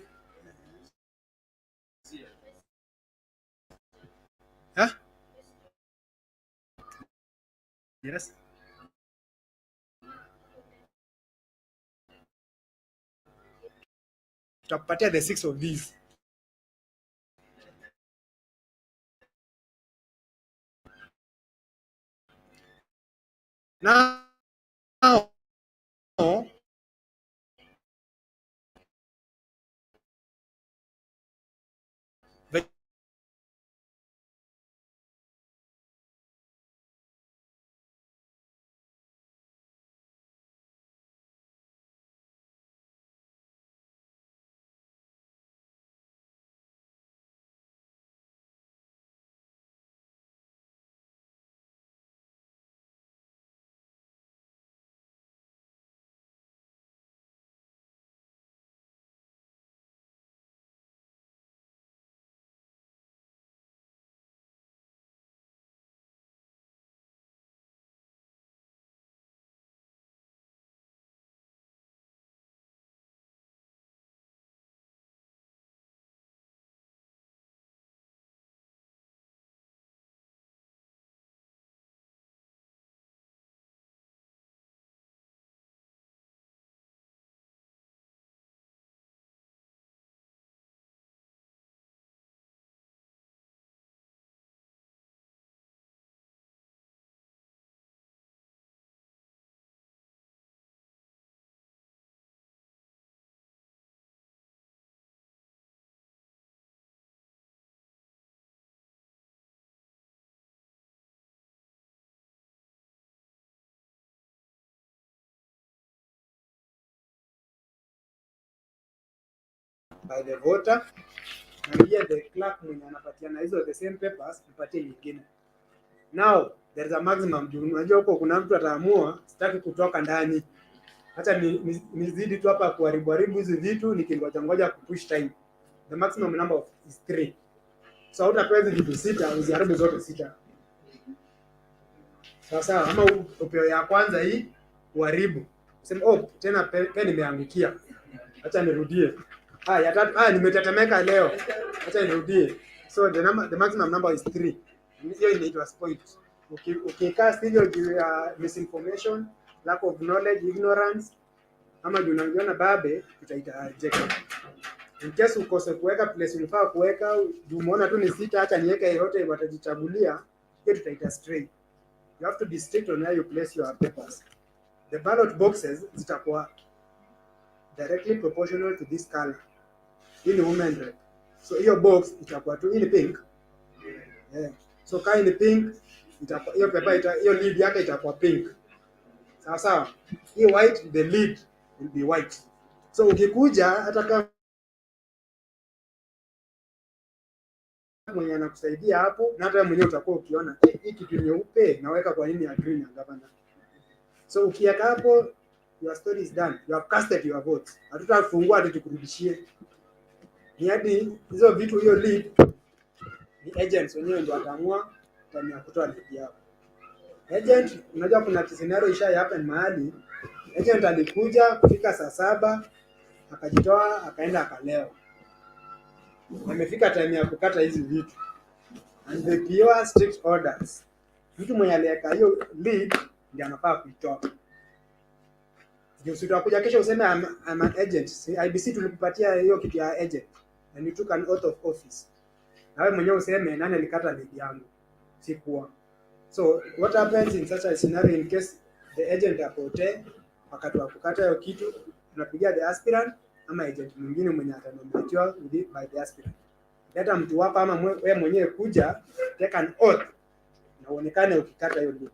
[SPEAKER 1] Huh? Yes. Tutakupatia the 6 of these. Now by the voter na pia the clerk mwenye anapatiana hizo the same papers mpatie nyingine. Now there is a maximum. Unajua huko kuna mtu ataamua sitaki kutoka ndani, acha nizidi tu hapa kuharibu hizi vitu nikingoja kupush time. The maximum number is 3. So utapewa hizi vitu 6 uziharibu zote 6. Sasa ama upeo ya kwanza hii uharibu, sema tena pen imeangukia, acha nirudie. Ya tatu nimetetemeka leo, acha nirudie. So the maximum number is 3. Hiyo inaitwa spoiled. Ukikaa studio juu ya misinformation, lack of knowledge, ignorance, ama juu unajiona babe, tutaita reject. In case ukose kuweka place ulifaa kuweka, umeona tu ni 6, acha niweke yote watajichagulia, hiyo tutaita stray. You have to be strict on where you place your papers. The ballot boxes zitakuwa directly proportional to this color. Hii ni women rep. So hiyo box itakuwa tu in pink. Yeah. So kama ni pink, itakuwa hiyo paper hiyo lead yake itakuwa pink. Sawa sawa. Hii white, the lead will be white. So ukikuja hata kama mwenye anakusaidia hapo na hata mwenyewe utakuwa ukiona hii kitu nyeupe naweka kwa nini ya green ya governor. So ukiweka hapo your story is done, you have casted your vote. Hatutafungua ati tukurudishie. Ni hadi hizo vitu, hiyo lead ni agents wenyewe ndio wataamua time ya kutoa lead yao. Agent, unajua kuna scenario isha happen mahali agent alikuja kufika saa 7 akajitoa akaenda akalewa. Amefika time ya kukata hizi vitu. And the pure strict orders. Mtu mwenye aliweka hiyo lead ndiye anafaa kuitoa. Ndio utakuja kesho useme I'm an agent. IBC tulikupatia hiyo kitu ya agent and you took an oath of office. Na wewe mwenyewe useme nani alikata lead yangu? Sikuwa. So what happens in such a scenario in case the agent apotee wakati wa kukata hiyo kitu, tunapigia the aspirant ama agent mwingine mwenye atanominatiwa by the aspirant. Leta mtu wako ama wewe mwenyewe kuja take an oath na uonekane ukikata hiyo lead.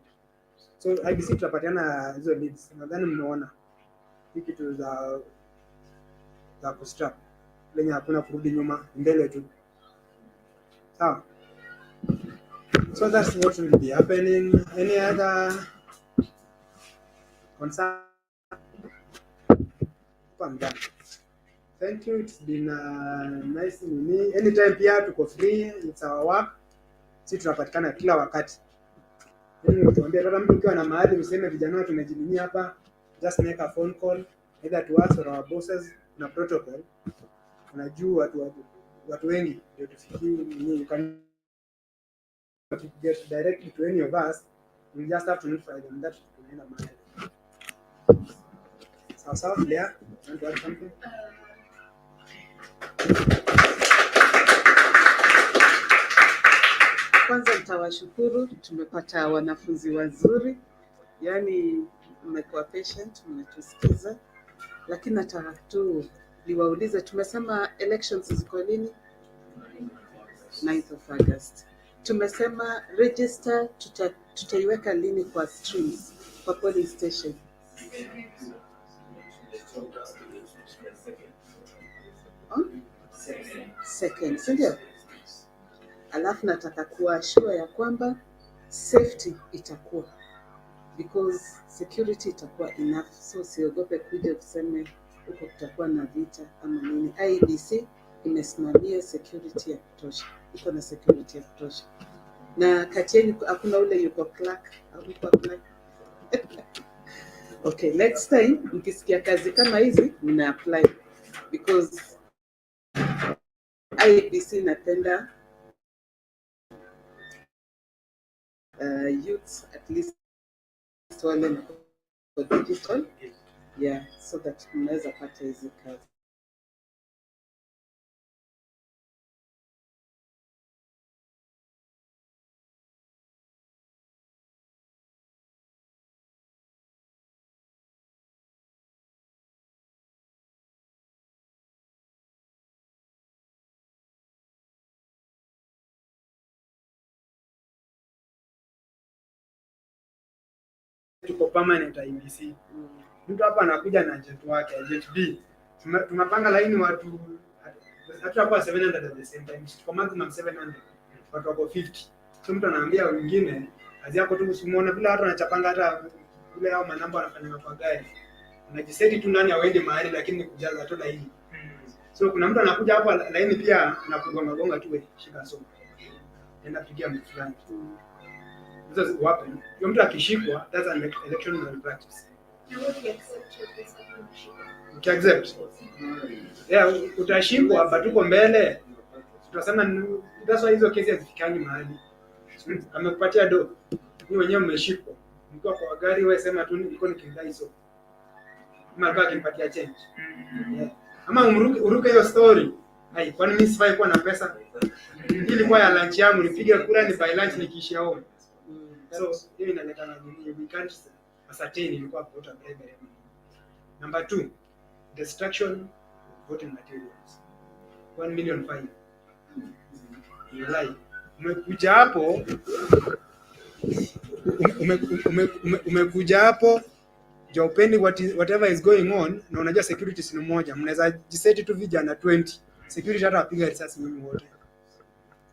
[SPEAKER 1] So IBC tutapatiana hizo leads. Nadhani mmeona hiki kitu za kustrap lenye hakuna kurudi nyuma, mbele tu. Sawa. So that's what will be happening. Any other concern? I'm done. Thank you. It's been nice to me. Anytime pia tuko free, it's our work. Sisi tunapatikana kila wakati. Mimi tuambie kama mtu ukiwa na mahali useme vijana tumejilimia hapa, just make a phone call either to us or our bosses na protocol. Unajua watu wengi ndio tufikie nini, you can get directly to any of us. We just have to notify them that tunaenda mahali. Sawa, Lea, want to add something?
[SPEAKER 6] Kwanza nitawashukuru, tumepata wanafunzi wazuri, yaani mmekuwa patient, mmetusikiza, lakini nataka tu niwaulize, tumesema elections ziko lini? 9th of August. Tumesema register tutaiweka lini kwa streams, kwa polling station? Second, sindio? Alafu nataka kuwa sure ya kwamba safety itakuwa, because security itakuwa enough, so siogope kuja kuseme huko kutakuwa na vita ama nini. IBC imesimamia security ya kutosha, iko na security ya kutosha, na kati yenu hakuna ule yuko clerk au yuko clerk. Okay, next time mkisikia kazi kama hizi mna apply, because IBC napenda youths at least wale for digital, yeah, so that mnaweza pata hizi kazi.
[SPEAKER 1] Tuko permanent IBC. Mtu hapa anakuja na agent wake, agent B. Tunapanga laini watu hatakuwa 700 at the same time. Tuko maximum 700. Watu wako 50. So mtu anaambia wengine kazi yako tu usimuone vile watu wanachapanga, hata vile hao manamba wanafanya kwa gari. Unajiseti tu nani aende mahali lakini kujaza tu laini. So kuna mtu anakuja hapa laini pia anakugonga gonga tu, shika somo. Enda pigia mtu fulani. This is what happen. Yule mtu akishikwa, that's an election malpractice. Ukiaccept. Yeah, utashikwa but uko mbele. Tutasema that's why hizo kesi hazifikangi mahali. Amekupatia do. Ni wenyewe mmeshikwa. Mko kwa gari wewe sema tu niko nikidai hizo. Kama alikuwa akinipatia change. Yeah. Ama uruke hiyo story. Hai, kwani mimi sifai kuwa na pesa? Ilikuwa ya lunch yangu, nipige kura ni by lunch nikiishia home. So hiyo inaleta na nini, we can't ascertain ilikuwa voter bribery. Number 2, destruction of voting materials. 1 million fine. Umekuja hapo umekuja hapo jopeni whatever is going on, na unajua security ni moja, mnaweza jiseti tu vijana 20 security hata wapiga risasi nyinyi wote.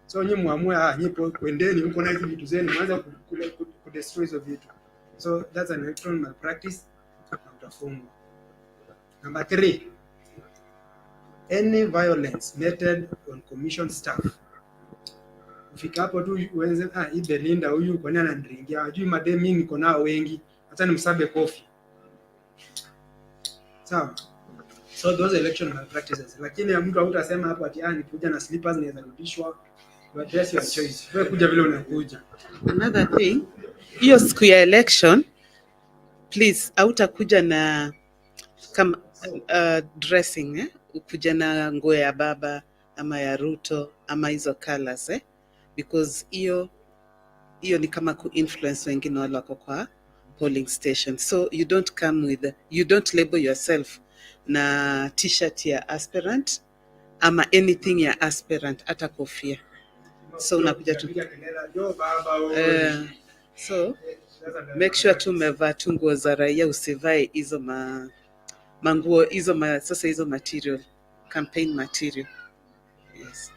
[SPEAKER 1] So nyinyi muamue nyipo kwendeni huko na hizo vitu zenu mwanza ku destroy hizo vitu. So that's an electoral malpractice.
[SPEAKER 7] utafungwa. Number 3, any violence meted on commission staff. Ufika hapo tu uanze hii Belinda huyu kwa nini ananiringia? Hajui madem mimi niko nao wengi. Hata nimsabe kofi. Sawa. So those election malpractices. Lakini mtu hautasema hapo ati nikuja na slippers naweza rudishwa. But that's your choice. Wewe kuja vile unakuja.
[SPEAKER 6] Another thing, hiyo siku ya election, please hautakuja na kama dressing ukuja na nguo ya baba ama ya Ruto ama hizo colors because hiyo ni kama ku-influence wengine wale wako kwa polling station. So you don't label yourself na t-shirt ya aspirant ama anything ya aspirant, hata kofia. So unakuja tu so make sure tu umevaa tu nguo za raia, usivae hizo manguo hizo sasa hizo material, campaign material. Yes.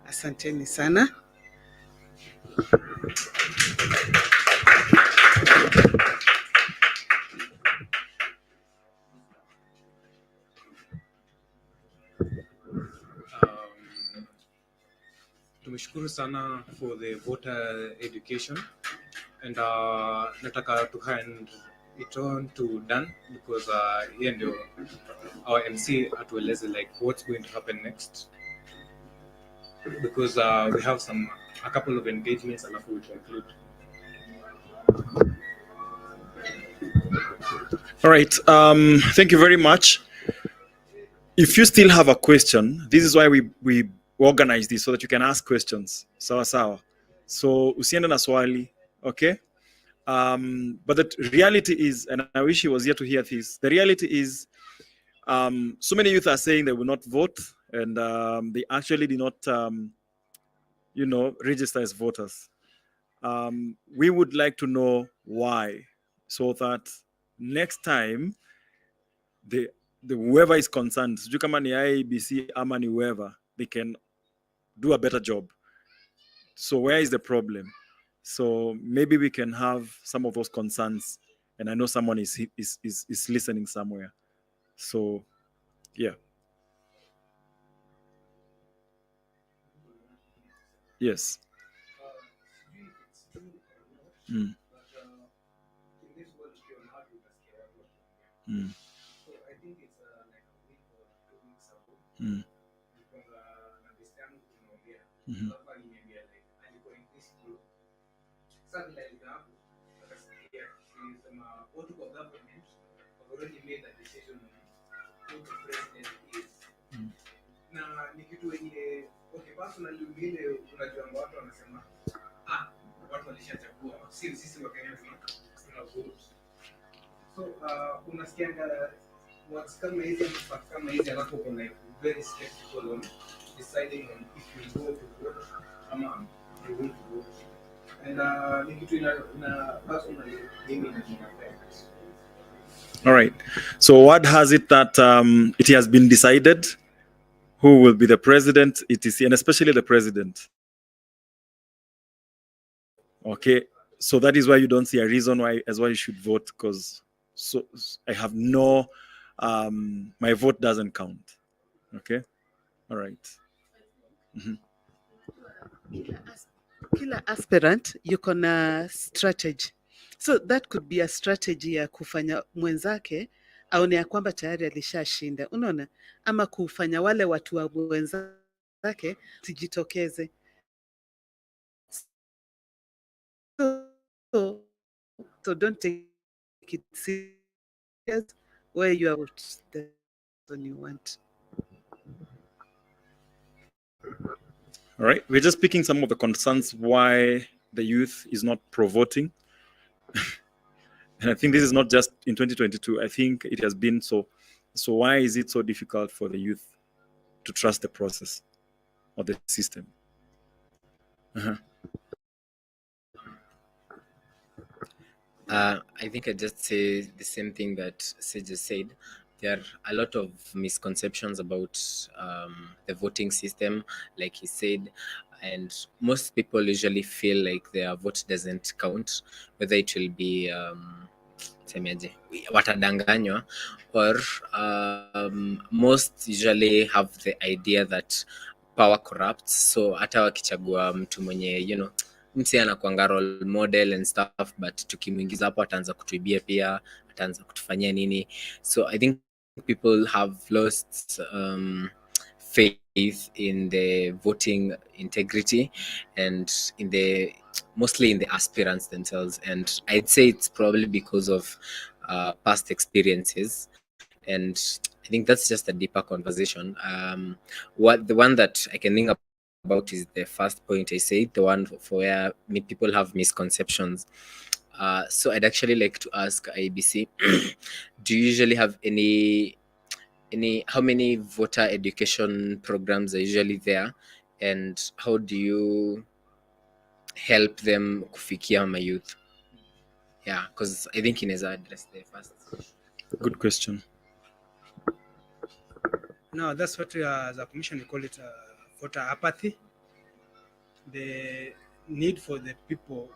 [SPEAKER 6] Asanteni sana.
[SPEAKER 5] Tumeshukuru sana for the voter education and nataka to hand it on to Dan because yeye ndio our MC atueleze like what's going to happen next because we have a couple of engagements and after we conclude.
[SPEAKER 2] All right. Thank you very much. If you still have a question, this is why we organize this so that you can ask questions. Sawa sawa. So usiende na swali, okay? But the reality is, and I wish he was here to hear this, the reality is so many youth are saying they will not vote and they actually did not register as voters. We would like to know why, so that next time the whoever is concerned, sijui kama ni IEBC ama ni whoever, they can do a better job. So where is the problem? So maybe we can have some of those concerns, and I know someone is listening somewhere. So yeah. Yes. Mm. Mm.
[SPEAKER 1] So I think it's like a week or 2 weeks ago.
[SPEAKER 2] Mm.
[SPEAKER 1] Because na this time tunaongea.
[SPEAKER 2] Mhm.
[SPEAKER 1] Hapa nimeambia like alikuwa in this group. Sasa ndio hapo. Akasikia sema what of government have already made a decision on who the president is. Na ni kitu yenye okay personally vile unajua watu wanasema watu walishachagua sisi wa Kenya tuna vote. So unasikianga what's kama hizi kama hizi alafu uko like very skeptical on deciding on if you go to vote ama you want to vote. And ni kitu ina personally mimi inaniaffect.
[SPEAKER 2] All right. So what has it that it has been decided who will be the president, etc., and especially the president? Okay. So that is why you don't see a reason why you should vote, because I have no, my vote doesn't count. Okay. All right. Mm-hmm.
[SPEAKER 6] Kila aspirant yuko na strategy. So that could be a strategy ya kufanya mwenzake aone ya kwamba tayari alishashinda. Unaona? Ama kufanya wale watu wa wenzake sijitokeze. So don't take it serious where you are the one you want.
[SPEAKER 2] All right. We're just picking some of the concerns why the youth is not pro-voting. And I think this is not just in 2022. I think it has been so. So why is it so difficult for the youth to trust the process or the system? Uh-huh.
[SPEAKER 3] I think I just say the same thing that Sage said. There are a lot of misconceptions about the voting system, like he said, and most people usually feel like their vote doesn't count, whether it will be semeje, watadanganywa, or most usually have the idea that power corrupts. So hata wakichagua mtu mwenye msi anakuanga role model and stuff, but tukimwingiza hapo ataanza kutuibia pia, ataanza kutufanyia nini. So I think people have lost faith in the voting integrity and mostly in the aspirants themselves, and I'd say it's probably because of past experiences. And I think that's just a deeper conversation. The one that I can think about is the first point I said, the one for where people have misconceptions. So I'd actually like to ask IBC, do you usually have how many voter education programs are usually there, and how do you help them kufikia my youth? Yeah, because I think inaweza address the first.
[SPEAKER 2] Good question.
[SPEAKER 7] No, that's what as a commission we call it voter apathy. The need for the people,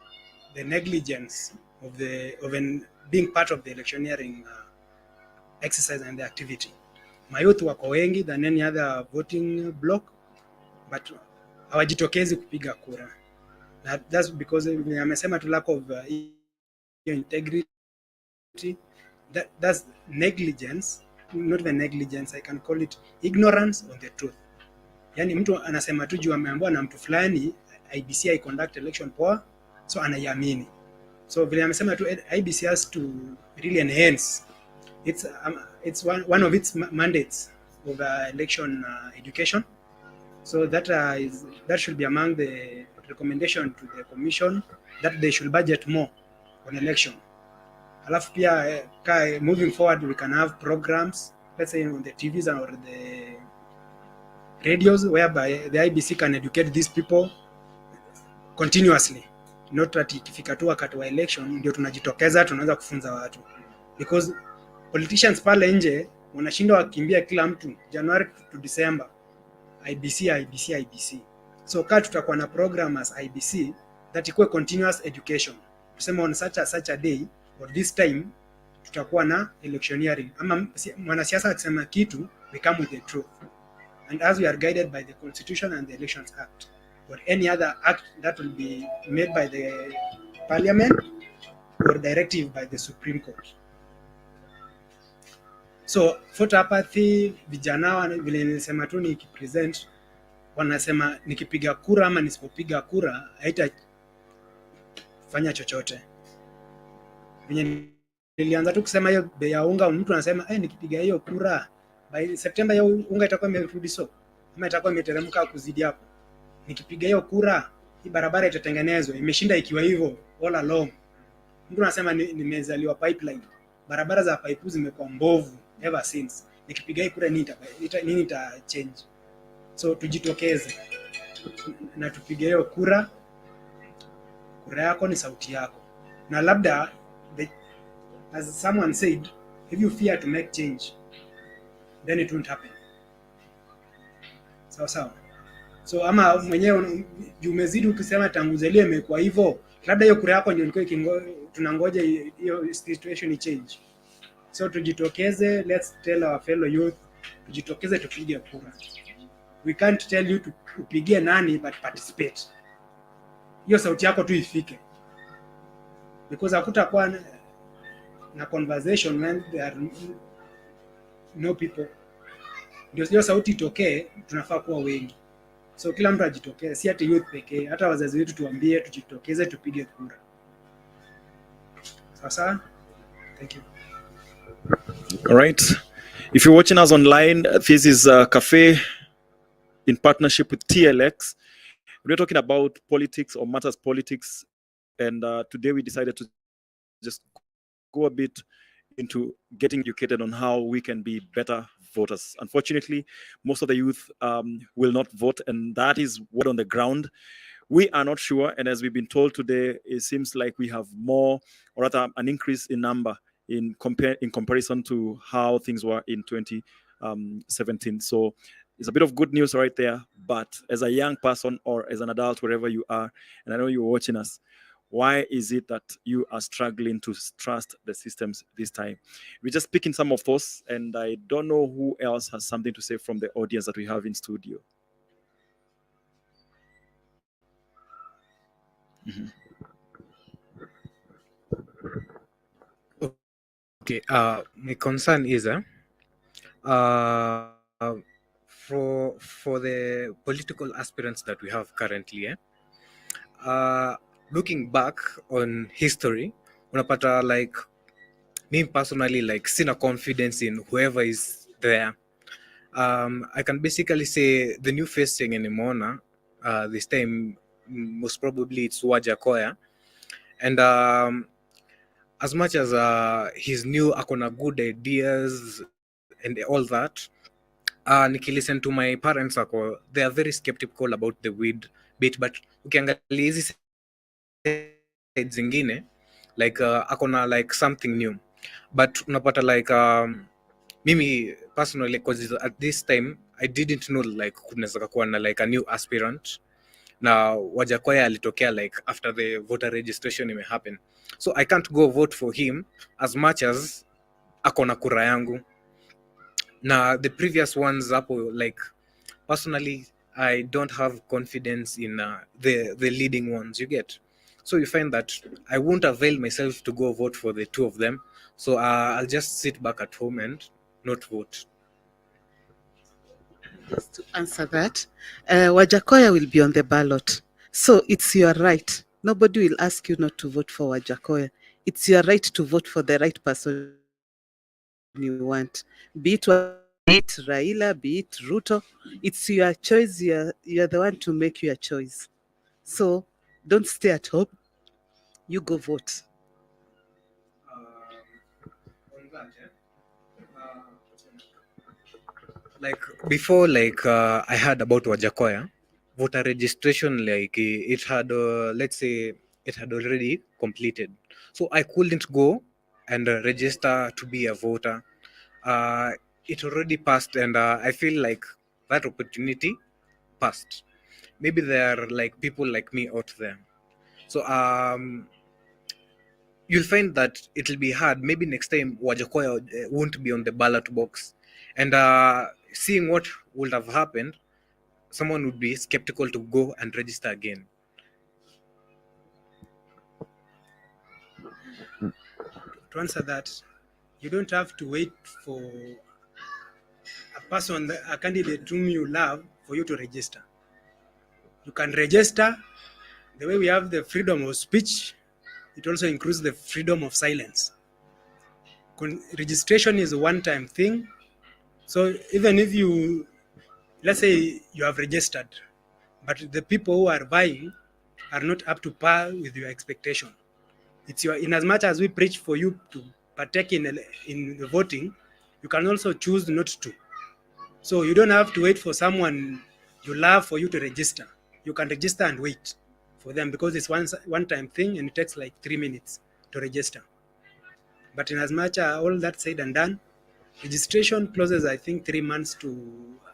[SPEAKER 7] the negligence of being part of the electioneering exercise and the activity. Mayouth wako wengi than any other voting block, but hawajitokezi kupiga kura. That's because amesema tu lack of integrity. That's negligence, not the negligence, I can call it ignorance on the truth. Yani mtu anasema tu juu ameambiwa na mtu fulani IBC I conduct election poa, so anaiamini. So vile amesema tu IBC has to really enhance. It's one of its mandates of election education. So that should be among the recommendation to the commission, that they should budget more on election. Alafu pia moving forward we can have programs, let's say on the TVs or the radios, whereby the IBC can educate these people continuously, not that ikifika tu wakati wa election ndio tunajitokeza tunaanza kufunza watu, because politicians pale nje wanashinda wakimbia kila mtu January to December, IBC. So kama tutakuwa na program as IBC that ikuwe continuous education, tuseme on such a day or this time tutakuwa na electioneering, ama mwanasiasa akisema kitu we come with the truth, and as we are guided by the Constitution and the Elections Act or any other act that will be made by the Parliament or directive by the Supreme Court. So voter apathy, vijana vile nilisema tu nikipresent, wanasema nikipiga kura ama nisipopiga kura haitafanya chochote. Venye nilianza tu kusema hiyo bei ya unga, mtu anasema nikipiga hiyo kura by September hiyo unga itakuwa imerudi so, ama itakuwa imeteremka kuzidi hapo. Nikipiga hiyo kura hii barabara itatengenezwa, imeshinda ikiwa hivyo all along. Mtu anasema nimezaliwa pipeline, barabara za pipe zimekuwa mbovu ever since. Nikipiga hii kura nini ita change? So tujitokeze na tupige hiyo kura. Kura yako ni sauti yako, na labda as someone said, if you fear to make change then it won't happen. Sawa. So ama mwenyewe umezidi ukisema tangu zalia imekuwa hivyo, labda hiyo kura yako ndio ilikuwa tunangoja hiyo situation change. So tujitokeze, let's tell our fellow youth, tujitokeze tupige kura. We can't tell you to upigie nani, but participate. Hiyo sauti yako tu ifike, because hakutakuwa na conversation when there are no people. Ndio hiyo sauti itokee, tunafaa kuwa wengi. So kila mtu ajitokeze, si ati youth pekee, hata wazazi wetu tuambie tujitokeze tupige kura. Sawa? Thank you.
[SPEAKER 2] All right. If you're watching us online, this is Cafe in partnership with TLX. We're talking about politics or matters politics, and today we decided to just go a bit into getting educated on how we can be better voters. Unfortunately, most of the youth will not vote, and that is what on the ground. We are not sure, and as we've been told today, it seems like we have more, or rather an increase in number in comparison to how things were in 2017. So it's a bit of good news right there. But as a young person or as an adult, wherever you are, and I know you're watching us, Why is it that you are struggling to trust the systems this time? We're just picking some of those, and I don't know who else has something to say from the audience that we have in studio. Mhm.
[SPEAKER 5] Okay. My concern is for the political aspirants that we have currently, looking back on history, unapata like me personally, like sina confidence in whoever is there. I can basically say the new facing in Nimona, this time most probably it's Wajakoya, and as much as he's new, akona good ideas and all that. Nikilisten to my parents they are very skeptical about the weed bit, but ukiangalia hizi sides zingine like akona like something new, but unapata like mimi personally, because at this time I didn't know like kunaweza kuwa na like a new aspirant na Wajakoya alitokea like after the voter registration ime happen, so I can't go vote for him as much as akona kura yangu. Na the previous ones hapo, like personally I don't have confidence in the leading ones, you get. So you find that I won't avail myself to go vote for the two of them, so I'll just sit back at home and not vote.
[SPEAKER 6] Just to answer that, Wajakoya will be on the ballot. So it's your right. Nobody will ask you not to vote for Wajakoya. It's your right to vote for the right person you want. Be it Raila, be it Ruto. It's your choice. You're the one to make your choice. So don't stay at home. You go vote.
[SPEAKER 5] On that, like before, like I heard about Wajakoya voter registration, like it had let's say it had already completed, so I couldn't go and register to be a voter. It already passed, and I feel like that opportunity passed. Maybe there are like people like me out there, so you'll find that it'll be hard. Maybe next time Wajakoya won't be on the ballot box, and seeing what would have happened, someone would be skeptical to go and register again.
[SPEAKER 7] To answer that, you don't have to wait for a person, a candidate whom you love, for you to register. You can register the way we have the freedom of speech. It also includes the freedom of silence. Registration is a one-time thing. So even if you, let's say you have registered, but the people who are buying are not up to par with your expectation. It's your, in as much as we preach for you to partake in the voting, you can also choose not to. So you don't have to wait for someone you love for you to register. You can register and wait for them, because it's one-time thing and it takes like 3 minutes to register. But in as much as all that said and done, registration closes, I think, 3 months to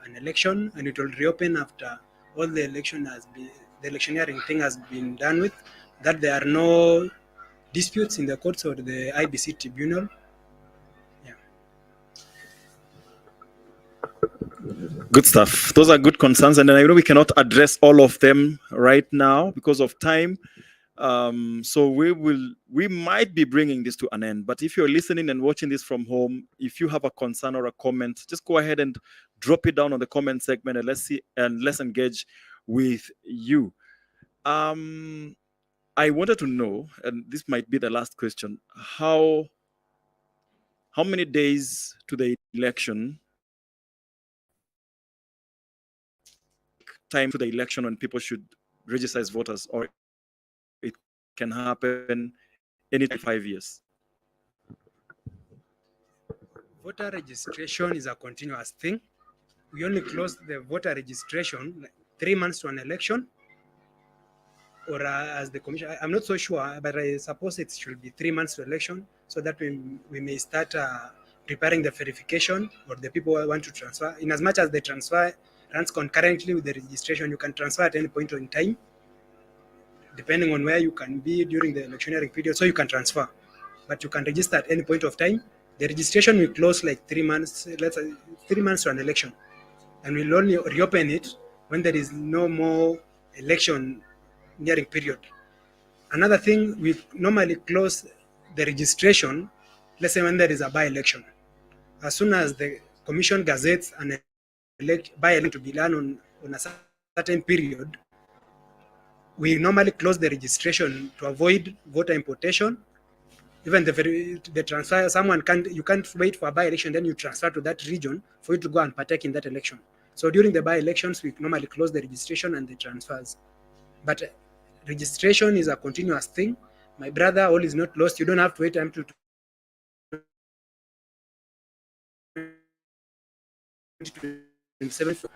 [SPEAKER 7] an election, and it will reopen after all the election has been, the electioneering thing has been done with, that there are no disputes in the courts or the IBC tribunal.
[SPEAKER 2] Good stuff. Those are good concerns, and I know we cannot address all of them right now because of time. So we might be bringing this to an end. But if you're listening and watching this from home, if you have a concern or a comment, just go ahead and drop it down on the comment segment, and let's see and let's engage with you. I wanted to know, and this might be the last question: how many days to the election? Time to the election when people should register as voters, or it can happen anytime 5 years?
[SPEAKER 7] Voter registration is a continuous thing. We only close the voter registration 3 months to an election, or as the commission, I'm not so sure, but I suppose it should be 3 months to election, so that we may start preparing the verification, or the people who want to transfer. In as much as the transfer runs concurrently with the registration, you can transfer at any point in time. depending on where you can be during the electioneering period, so you can transfer. But you can register at any point of time. The registration will close like 3 months, let's say 3 months to an election, and we'll only reopen it when there is no more election nearing period. Another thing, we normally close the registration, let's say when there is a by-election. As soon as the commission gazettes an by-election to be done on a certain period, we normally close the registration to avoid voter importation. Even the transfer, you can't wait for a by-election, then you transfer to that region for you to go and partake in that election. So during the by-elections, we normally close the registration and the transfers. But registration is a continuous thing. My brother, all is not lost. You don't have to wait until 2027,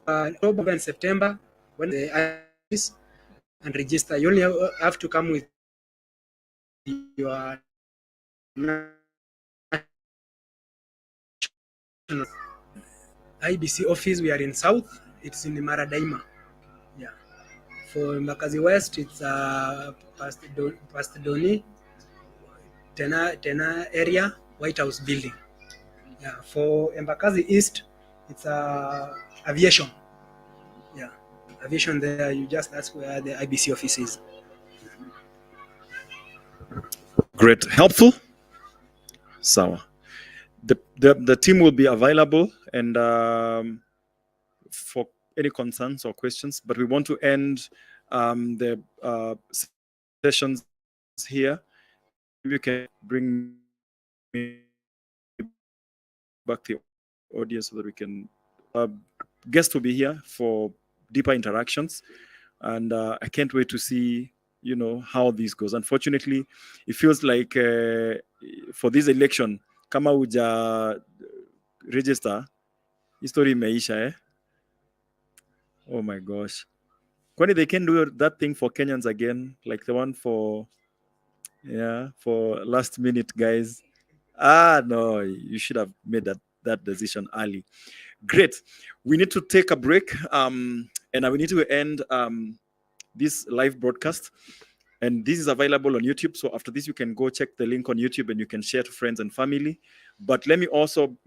[SPEAKER 7] October and September, when the IDs and register. You only have to come with your IBC office. We are in South. It's in Maradaima. Yeah. For Mbakazi West, it's past Doni, Tena area, White House building. Yeah. For Mbakazi East, it's aviation. Yeah. Aviation there, you just ask where the IBC office is.
[SPEAKER 2] Great. Helpful? Sawa. The team will be available and for any concerns or questions, but we want to end the sessions here. You can bring me back the audience so that we can guests will be here for deeper interactions, and I can't wait to see how this goes. Unfortunately, it feels like for this election kama uja register history imeisha Oh my gosh, kwani they can do that thing for Kenyans again, like the one for last minute guys? No, you should have made that decision early. Great. We need to take a break, and we need to end this live broadcast. And this is available on YouTube. So after this, you can go check the link on YouTube and you can share to friends and family. But let me also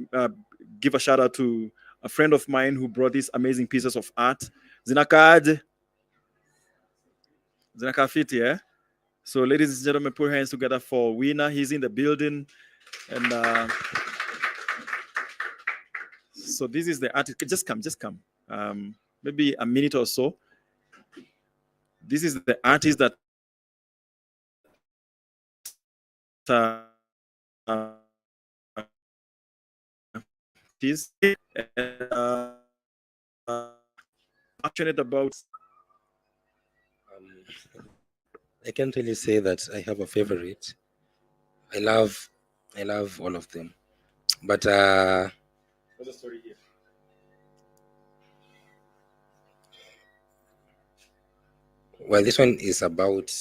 [SPEAKER 2] give a shout out to a friend of mine who brought these amazing pieces of art. Zinakafiti, yeah? So ladies and gentlemen, put your hands together for Wina. He's in the building. And so this is the artist. Just come. Maybe a minute or so. This is the artist that is passionate about.
[SPEAKER 9] I can't really say that I have a favorite. I love all of them, but
[SPEAKER 2] What's the story here?
[SPEAKER 9] well, this one is about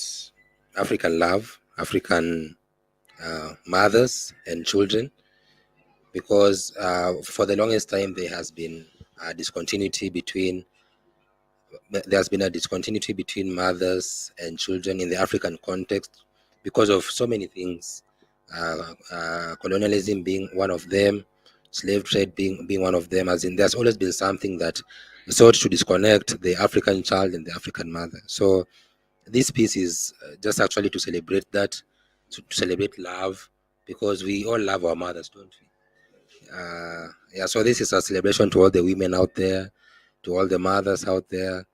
[SPEAKER 9] African love, African mothers and children, because for the longest time there has been a discontinuity between mothers and children in the African context because of so many things, colonialism being one of them, slave trade being one of them. As in, there's always been something that sought to disconnect the African child and the African mother. So this piece is just actually to celebrate that, to celebrate love, because we all love our mothers, don't we? So this is a celebration to all the women out there, to all the mothers out there,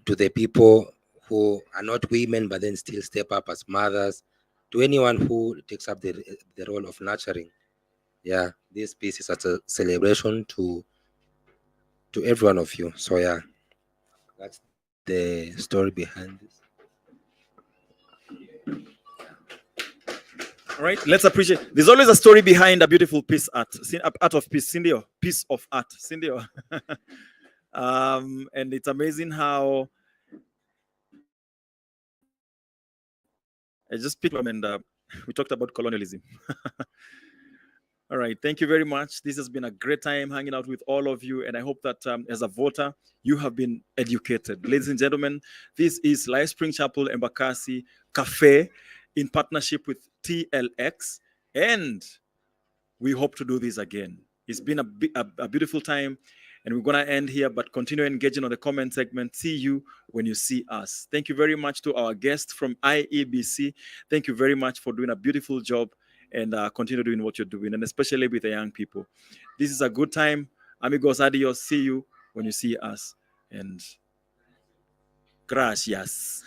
[SPEAKER 9] to the people who are not women but then still step up as mothers, to anyone who takes up the role of nurturing. Yeah, this piece is a celebration to every one of you. So yeah, that's the story behind this.
[SPEAKER 2] All right, let's appreciate. There's always a story behind a beautiful piece art of peace, Cindy. Piece of art, Cindy. And it's amazing how I just picked them and we talked about colonialism. All right. Thank you very much. This has been a great time hanging out with all of you. And I hope that as a voter, you have been educated. Ladies and gentlemen, this is Lifespring Chapel Embakasi Cafe in partnership with TLX. And we hope to do this again. It's been a beautiful time. And we're going to end here, but continue engaging on the comment segment. See you when you see us. Thank you very much to our guest from IEBC. Thank you very much for doing a beautiful job, and continue doing what you're doing, and especially with the young people. This is a good time. Amigos, adios. See you when you see us. And gracias.